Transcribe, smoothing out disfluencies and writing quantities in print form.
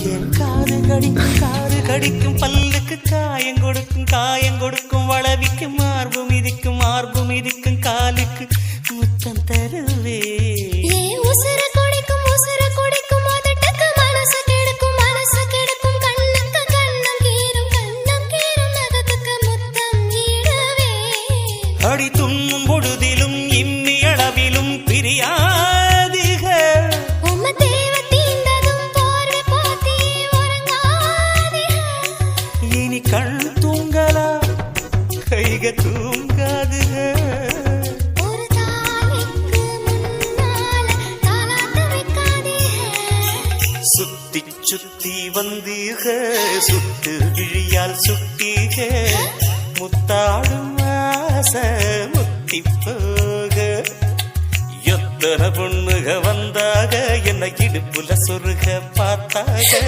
என் காது கடிக்கும் பல்லுக்கு காயம் கொடுக்கும் வளவிக்கும் மார்பு மிதிக்கும் காலுக்கு முத்தம் தருவே அடி துண்ணும் பொழுதிலும் இம்மி அளவிலும் பிரியாதிக இனி கண் தூங்கலா கைக தூங்காதுக சுத்தி வந்தீக சுட்டு விழியால் சுட்டீக முத்தாடும் முத்தி போக எத்தனை பொண்ணுக வந்தாக என்ன இடுப்புல சொருக பார்த்தாக